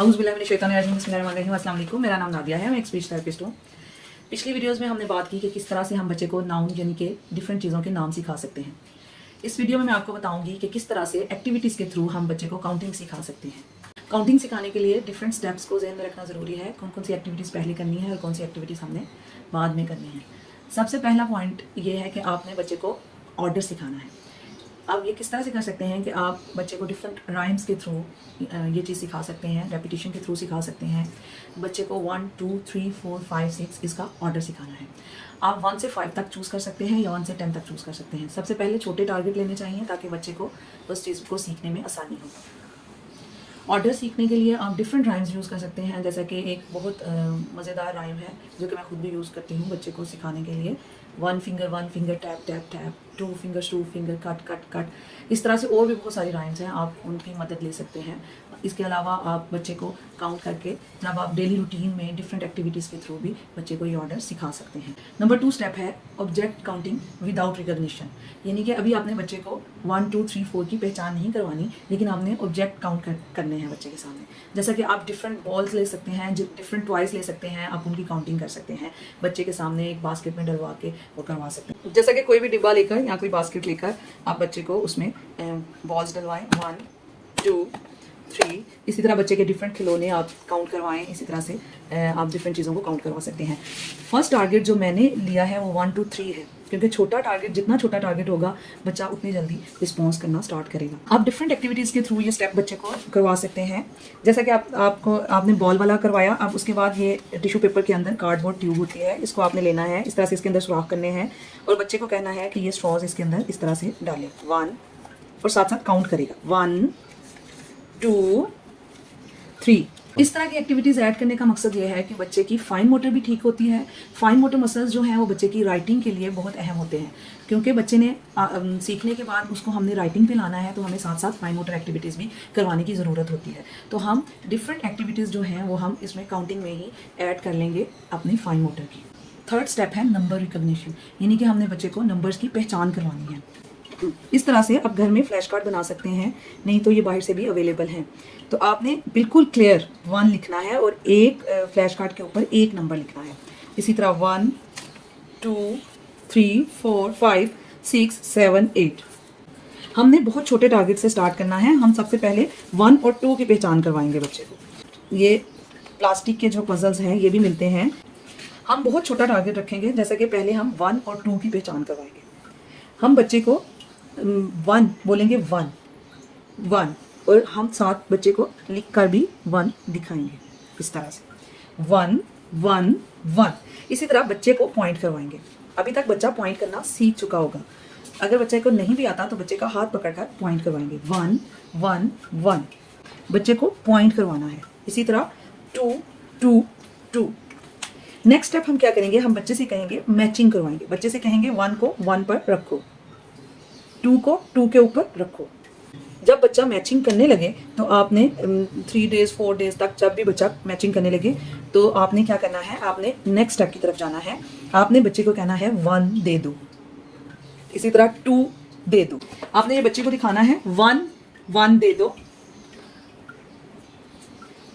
औज़ुबिल्लाहिमिनश्शैतानिर्रजीम बिस्मिल्लाहिर्रहमानिर्रहीम। अस्सलाम वालेकुम। मेरा नाम नादिया है, मैं एक स्पीच थेरेपिस्ट हूँ। पिछली वीडियोस में हमने बात की कि किस तरह से हम बच्चे को नाउन यानी कि डिफरेंट चीज़ों के नाम सिखा सकते हैं। इस वीडियो में मैं आपको बताऊंगी कि किस तरह से एक्टिविटीज़ के थ्रू हम बच्चे को काउंटिंग सिखा सकते हैं। काउंटिंग सिखाने के लिए डिफरेंट स्टेप्स को ज़हन में रखना ज़रूरी है, कौन कौन सी एक्टिविटीज़ पहले करनी है और कौन सी एक्टिविटीज़ हमने बाद में करनी है। सबसे पहला पॉइंट ये है कि आपने बच्चे को ऑर्डर सिखाना है। अब ये किस तरह से कर सकते हैं कि आप बच्चे को डिफरेंट राइम्स के थ्रू ये चीज़ सिखा सकते हैं, रेपिटेशन के थ्रू सिखा सकते हैं। बच्चे को 1 2 3 4 5 6 इसका ऑर्डर सिखाना है। आप 1 से 5 तक चूज़ कर सकते हैं या 1 से 10 तक चूज़ कर सकते हैं। सबसे पहले छोटे टारगेट लेने चाहिए ताकि बच्चे को उस चीज़ को सीखने में आसानी हो। ऑर्डर सीखने के लिए आप डिफरेंट राइम्स यूज़ कर सकते हैं, जैसा कि एक बहुत मज़ेदार राइम है जो कि मैं खुद भी यूज़ करती हूँ बच्चे को सिखाने के लिए। 1 finger tap tap tap, 2 finger cut cut cut. इस तरह से और भी बहुत सारी राइम्स हैं, आप उनकी मदद ले सकते हैं। इसके अलावा आप बच्चे को काउंट करके जब आप डेली रूटीन में डिफरेंट एक्टिविटीज़ के थ्रू भी बच्चे को ये ऑर्डर सिखा सकते हैं। नंबर 2 स्टेप है ऑब्जेक्ट काउंटिंग विदाउट रिकॉग्निशन, यानी कि अभी आपने बच्चे को 1 2 3 4 की पहचान नहीं करवानी, लेकिन आपने ऑब्जेक्ट काउंट करने हैं बच्चे के सामने। जैसा कि आप डिफरेंट बॉल्स ले सकते हैं, डिफरेंट टॉयज़ ले सकते हैं, आप उनकी काउंटिंग कर सकते हैं। बच्चे के सामने एक बास्केट में डलवा के वो करवा सकते हैं। जैसा कि कोई भी डिब्बा लेकर या कोई बास्केट लेकर आप बच्चे को उसमें बॉल्स डलवाएं, 1 2 3। इसी तरह बच्चे के डिफरेंट खिलौने आप काउंट करवाएं। इसी तरह से आप डिफरेंट चीज़ों को काउंट करवा सकते हैं। फर्स्ट टारगेट जो मैंने लिया है वो 1 2 3 है, क्योंकि जितना छोटा टारगेट होगा बच्चा उतनी जल्दी रिस्पॉन्स करना स्टार्ट करेगा। आप डिफरेंट एक्टिविटीज़ के थ्रू ये स्टेप बच्चे को करवा सकते हैं। जैसा कि आपने बॉल वाला करवाया, अब उसके बाद ये टिश्यू पेपर के अंदर कार्डबोर्ड ट्यूब होती है, इसको आपने लेना है, इस तरह से इसके अंदर सुराख करने हैं और बच्चे को कहना है कि ये स्ट्रॉज इसके अंदर इस तरह से डालें 1, और साथ साथ काउंट करेगा 1 2 3। इस तरह की एक्टिविटीज़ ऐड करने का मकसद ये है कि बच्चे की फाइन मोटर भी ठीक होती है। फाइन मोटर मसल्स जो हैं वो बच्चे की राइटिंग के लिए बहुत अहम होते हैं, क्योंकि बच्चे ने सीखने के बाद उसको हमने राइटिंग पे लाना है, तो हमें साथ साथ फाइन मोटर एक्टिविटीज़ भी करवाने की ज़रूरत होती है। तो हम डिफरेंट एक्टिविटीज़ जो हैं वो हम इसमें काउंटिंग में ही ऐड कर लेंगे अपनी फाइन मोटर की। थर्ड स्टेप है नंबर रिकॉग्निशन, यानी कि हमने बच्चे को नंबर्स की पहचान करवानी है। इस तरह से आप घर में फ्लैश कार्ड बना सकते हैं, नहीं तो ये बाहर से भी अवेलेबल हैं। तो आपने बिल्कुल क्लियर 1 लिखना है और एक फ्लैश कार्ड के ऊपर एक नंबर लिखना है। इसी तरह 1 2 3 4 5 6 7 8। हमने बहुत छोटे टारगेट से स्टार्ट करना है। हम सबसे पहले 1 और 2 की पहचान करवाएंगे बच्चे को। ये प्लास्टिक के जो पजल्स हैं ये भी मिलते हैं। हम बहुत छोटा टारगेट रखेंगे, जैसा कि पहले हम 1 और 2 की पहचान करवाएंगे। हम बच्चे को 1 बोलेंगे, 1 और हम साथ बच्चे को लिख कर भी 1 दिखाएंगे इस तरह से 1 1 1। इसी तरह बच्चे को पॉइंट करवाएंगे। अभी तक बच्चा पॉइंट करना सीख चुका होगा। अगर बच्चे को नहीं भी आता तो बच्चे का हाथ पकड़कर पॉइंट करवाएंगे 1 1 1। बच्चे को पॉइंट करवाना है। इसी तरह 2 2 2। नेक्स्ट स्टेप हम क्या करेंगे, हम बच्चे से कहेंगे मैचिंग करवाएंगे। बच्चे से कहेंगे 1 को 1 पर रखो, 2 को 2 के ऊपर रखो। जब बच्चा मैचिंग करने लगे तो आपने 3 डेज 4 डेज तक जब भी बच्चा मैचिंग करने लगे तो आपने क्या करना है, आपने नेक्स्ट स्टेप की तरफ जाना है। आपने बच्चे को कहना है 1 दे दो, इसी तरह 2 दे दो। आपने ये बच्चे को दिखाना है 1 1 दे दो,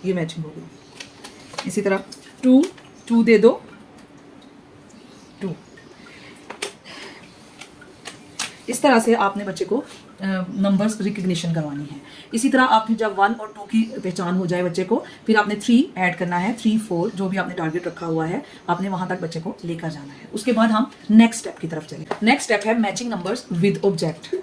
ये मैचिंग हो गई। इसी तरह 2 2 दे दो, 2। इस तरह से आपने बच्चे को नंबर्स रिकग्निशन करवानी है। इसी तरह आपने जब 1 और 2 की पहचान हो जाए बच्चे को, फिर आपने 3 ऐड करना है, 3 4 जो भी आपने टारगेट रखा हुआ है आपने वहां तक बच्चे को लेकर जाना है। उसके बाद हम नेक्स्ट स्टेप की तरफ चलें। नेक्स्ट स्टेप है मैचिंग नंबर्स विद ऑब्जेक्ट।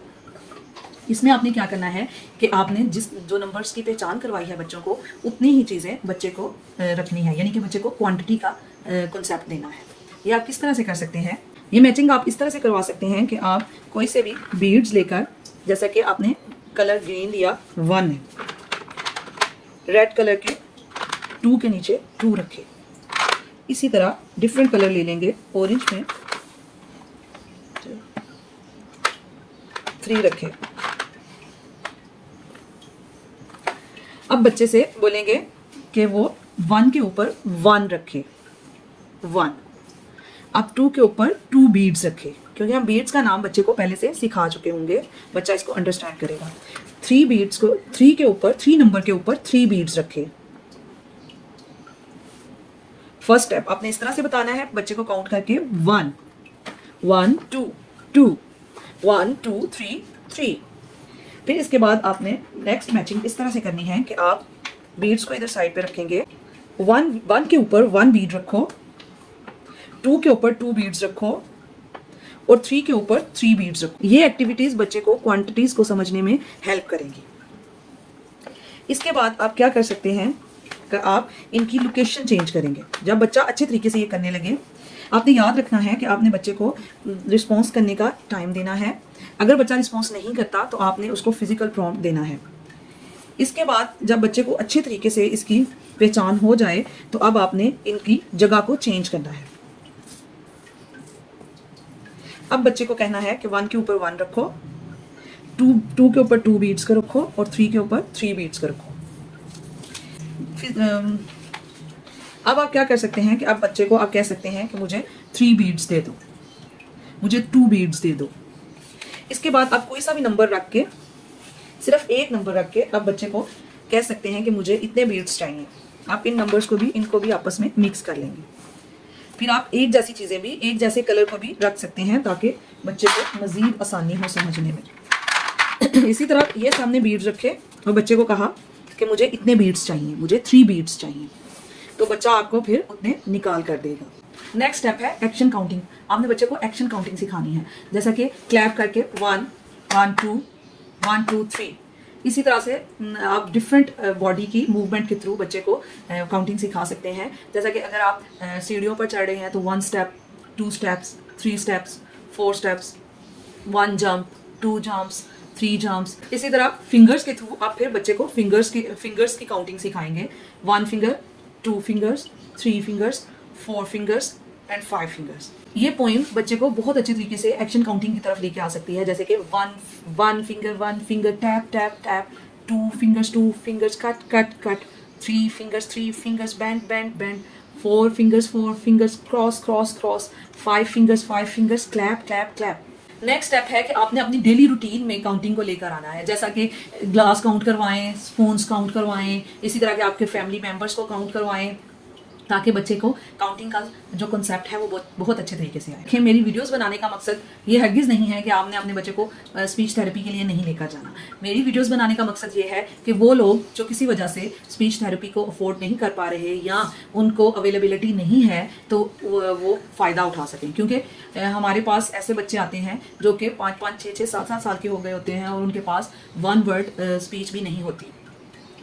इसमें आपने क्या करना है कि आपने जो नंबर्स की पहचान करवाई है बच्चों को, उतनी ही चीज़ें बच्चे को रखनी है, यानी कि बच्चे को क्वांटिटी का कॉन्सेप्ट देना है। ये आप किस तरह से कर सकते हैं, ये मैचिंग आप इस तरह से करवा सकते हैं कि आप कोई से भी बीड्स लेकर, जैसा कि आपने कलर ग्रीन लिया 1 है, रेड कलर के 2 के नीचे 2 रखे। इसी तरह डिफरेंट कलर ले लेंगे, ऑरेंज में 3 रखे। अब बच्चे से बोलेंगे कि वो 1 के ऊपर 1 रखे, 1। अब 2 के ऊपर 2 बीड्स रखे, क्योंकि हम बीड्स का नाम बच्चे को पहले से सिखा चुके होंगे, बच्चा इसको अंडरस्टैंड करेगा। 3 बीड्स को 3 नंबर के ऊपर 3 बीड्स रखे, फर्स्ट स्टेप आपने इस तरह से बताना है बच्चे को काउंट करके 1 1 2 2 1 2 3 3। फिर इसके बाद आपने नेक्स्ट मैचिंग इस तरह से करनी है कि आप बीड्स को इधर साइड पे रखेंगे। 1 के ऊपर 1 बीड रखो, 2 के ऊपर 2 बीड्स रखो और 3 के ऊपर 3 बीड्स रखो। ये एक्टिविटीज बच्चे को क्वांटिटीज को समझने में हेल्प करेंगी। इसके बाद आप क्या कर सकते हैं कि आप इनकी लोकेशन चेंज करेंगे। जब बच्चा अच्छे तरीके से ये करने लगे, आपने याद रखना है कि आपने बच्चे को रिस्पॉन्स करने का टाइम देना है। अगर बच्चा रिस्पॉन्स नहीं करता तो आपने उसको फिजिकल प्रॉम्प्ट देना है। इसके बाद जब बच्चे को अच्छे तरीके से इसकी पहचान हो जाए तो अब आपने इनकी जगह को चेंज करना है। अब बच्चे को कहना है कि 1 के ऊपर 1 रखो, 2 के ऊपर 2 बीड्स का रखो और 3 के ऊपर 3 बीड्स का रखो। अब आप क्या कर सकते हैं कि अब बच्चे को आप कह सकते हैं कि मुझे 3 बीड्स दे दो, मुझे 2 बीड्स दे दो। इसके बाद आप कोई सा भी नंबर रख के, सिर्फ एक नंबर रख के आप बच्चे को कह सकते हैं कि मुझे इतने बीड्स चाहिए। आप इन नंबर्स को भी इनको भी आपस में मिक्स कर लेंगे। फिर आप एक जैसी चीज़ें भी, एक जैसे कलर को भी रख सकते हैं ताकि बच्चे को मज़ीद आसानी हो समझने में। इसी तरह ये सामने बीड्स रखे और बच्चे को कहा कि मुझे इतने बीड्स चाहिए, मुझे 3 बीड्स चाहिए, तो बच्चा आपको फिर उतने निकाल कर देगा। नेक्स्ट स्टेप है एक्शन काउंटिंग। आपने बच्चे को एक्शन काउंटिंग सिखानी है, जैसा कि क्लैप करके 1 1 2 1 2 3। इसी तरह से आप डिफरेंट बॉडी की मूवमेंट के थ्रू बच्चे को काउंटिंग सिखा सकते हैं। जैसा कि अगर आप सीढ़ियों पर चढ़ रहे हैं तो 1 step, 2 steps, 3 steps, 4 steps, 1 jump, 2 jumps, 3 jumps. इसी तरह फिंगर्स के थ्रू आप फिर बच्चे को फिंगर्स की काउंटिंग सिखाएंगे। 1 finger, 2 fingers, 3 fingers, 4 fingers and 5 fingers. ये पोइम बच्चे को बहुत अच्छी तरीके से एक्शन काउंटिंग की तरफ लेके आ सकती है। जैसे कि 1 finger tap tap tap, 2 fingers cut cut cut, 3 fingers bend bend bend, 4 fingers cross cross cross, 5 fingers clap clap clap. Next step है कि आपने अपनी डेली रूटीन में काउंटिंग को लेकर आना है। जैसा कि ग्लास काउंट करवाएं, स्पून्स काउंट करवाएं, इसी तरह के आपके फैमिली मेम्बर्स को काउंट करवाएं, ताकि बच्चे को काउंटिंग का जो कॉन्सेप्ट है वो बहुत अच्छे तरीके से आए। मेरी वीडियोस बनाने का मकसद ये हरगिज़ नहीं है कि आपने अपने बच्चे को स्पीच थेरेपी के लिए नहीं लेकर जाना। मेरी वीडियोस बनाने का मकसद ये है कि वो लोग जो किसी वजह से स्पीच थेरेपी को अफोर्ड नहीं कर पा रहे या उनको अवेलेबिलिटी नहीं है तो वो फ़ायदा उठा सकें। क्योंकि हमारे पास ऐसे बच्चे आते हैं जो कि 5-5, 6-6, 7-7 साल के हो गए होते हैं और उनके पास 1 वर्ड स्पीच भी नहीं होती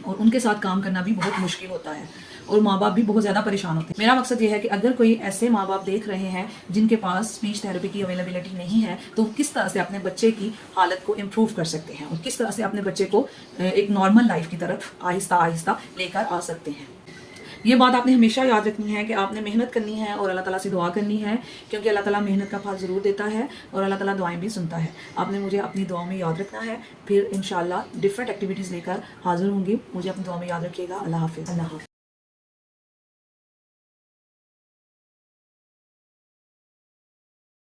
और उनके साथ काम करना भी बहुत मुश्किल होता है और माँ बाप भी बहुत ज़्यादा परेशान होते हैं। मेरा मकसद ये है कि अगर कोई ऐसे माँ बाप देख रहे हैं जिनके पास स्पीच थेरेपी की अवेलेबिलिटी नहीं है तो किस तरह से अपने बच्चे की हालत को इम्प्रूव कर सकते हैं और किस तरह से अपने बच्चे को एक नॉर्मल लाइफ की तरफ आहिस्ता आहिस्ता लेकर आ सकते हैं। ये बात आपने हमेशा याद रखनी है कि आपने मेहनत करनी है और अल्लाह ताला से दुआ करनी है, क्योंकि अल्लाह ताला मेहनत का फल ज़रूर देता है और अल्लाह ताला दुआएं भी सुनता है। आपने मुझे अपनी दुआ में याद रखना है। फिर इंशाल्लाह डिफरेंट एक्टिविटीज़ लेकर हाजिर होंगी। मुझे अपनी दुआ में याद रखिएगा। अल्लाह हाफिज़।